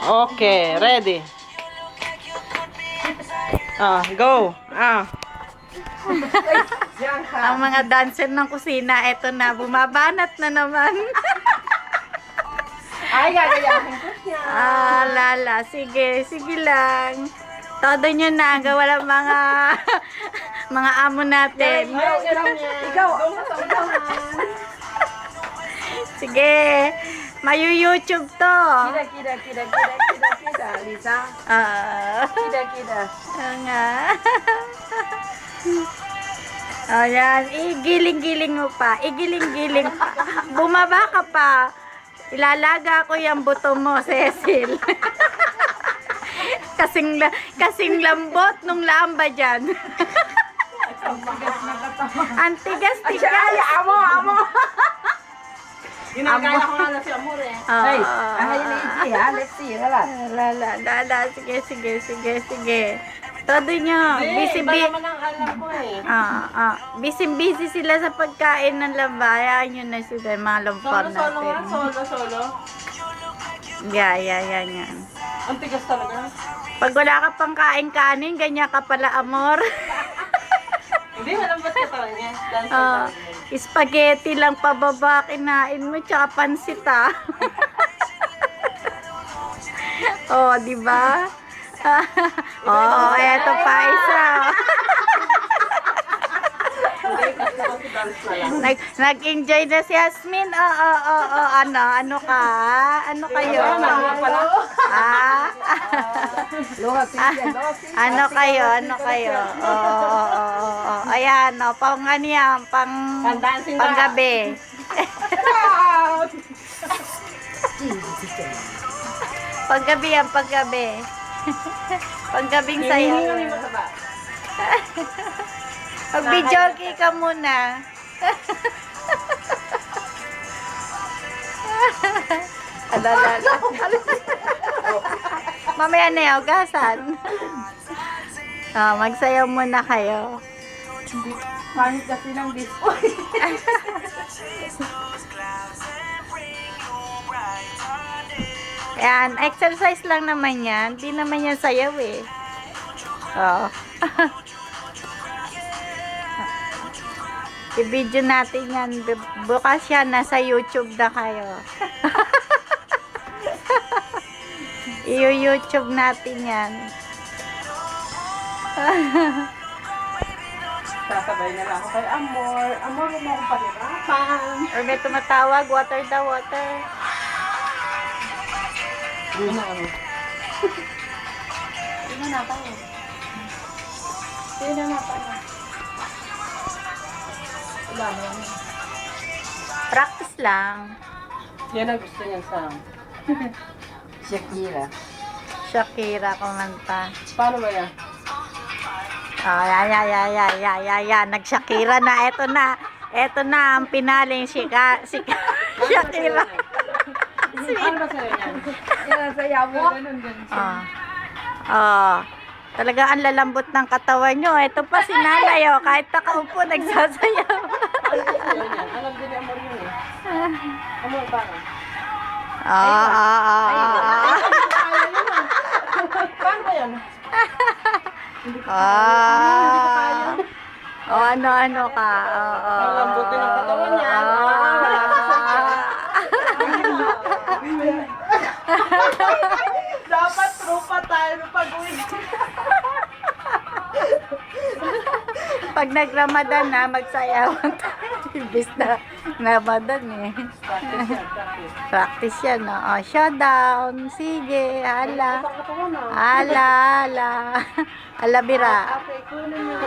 Okay, ready. Go. Ang mga dancer ng kusina, eto na, bumabanat na naman. Ay, gagayahin ko siya. Lala, sige, sige lang. Todo nyo na, gawa lang mga mga amo natin. Ikaw. Sige, mayu-YouTube to. Kida, Lisa. Kida. Nga. Ayan, igiling-giling mo pa. Igiling-giling pa. Bumaba ka pa. Ilalaga ko yung buto mo, Cecil. kasing lambot nung lamba dyan. Antigas-tigas. Ay, amo. Ginagaya ko nga na si Amor eh. Ay, Let's see, hala. Lala, sige. Todo nyo. Busy. naman ang alam ko eh. Busy sila sa pagkain ng lamba. Hayaan nyo na sila, mga lampar natin. Solo. Yan. Ang tigas talaga. Pag wala ka pang kain-kanin, ganyan ka pala, Amor. Hindi, malambot ka talaga. Spaghetti lang pababa, kinain mo, tsaka pansit, di ba? Eto pa isa. Nag-enjoy na si Yasmin. Ano ka? Ano kayo? Ano kayo? Ayan, panggabi. Paggabi. Panggabing sayo. Mag-videoke ka muna. Alala. Mamaya na yung gasan. Magsayaw muna kayo. Pangit kasi ng disco. Ayan, exercise lang naman yan. Hindi naman yan sayaw eh. I-video natin yan. Bukas yan, nasa YouTube na kayo. I-YouTube natin yan. Sasabay na lang ako kay Amor. Amor, huwag mo akong pahirapan. Or may tumatawag, water. Ano? Sino na tayo? Wala na yan. Practice lang. Yan ang gusto niya sa Shakira kumanta. Paano ba yan? Yan. Nag-Shakira na. Ito na ang pinaling Shakira. Ano ba sa'yo yan? Yan, sayaw mo? Talaga ang lalambot ng katawan nyo. Ito pa si nanay, kahit nakaupo, nagsasayaw. Alam din ni Amor yun eh. Amor, paano? Paano ba yan? Ano ka? Ang lambot din ang katawan niya. Dapat tropa tayo pag-uwi. Pag nag-Ramadan na, magsayawan tayo. Ibis na Ramadan eh. Practice yan, no? Showdown. Sige, hala. Hala, bira. Okay, kunin mo.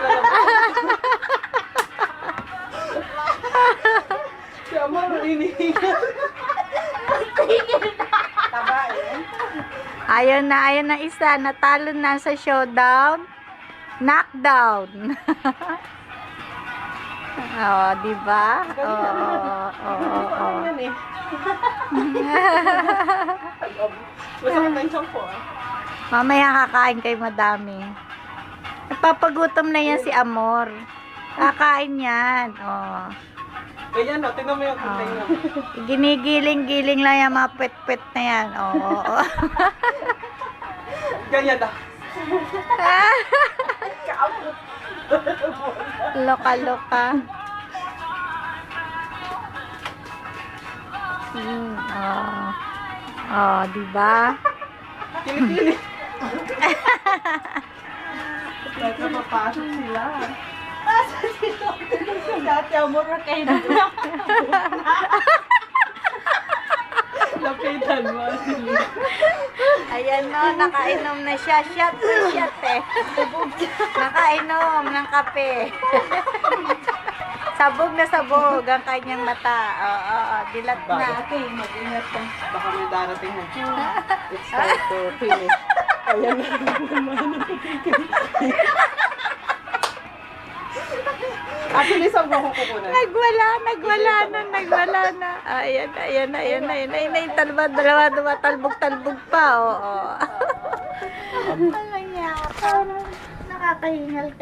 Si Amor, inihingan. Taba eh. Ayaw na isa. Natalo na sa showdown. Knockdown. Diba? Yan eh. Masakit ang tiyan ko Mamaya kakain kay madami. Napapagutom na yan si Amor. Kakain yan. Ganyan no, tingnan mo yung kulay niya. Ginigiling-giling lang yung mga pet-pet na yan. Ganyan na. Loka-loka. Oh, di ba? Kilikili. Baka mapasok sila. Dati amor na kayo na. Lapitan mo sila. Ayan no, nakainom na siya. Shot to shot eh. Nakainom ng kape. Sabog na sabog ang kanyang mata. Oo, dilat na. Okay, mag-ingat ka. Baka may darating mo. It's time to finish. Ayan na naman. Actually, saan mo ko kukunan? Nagwala na. Ayan. Dalawa, talbog pa. Oo. Ano niya? Nakakahingal ka.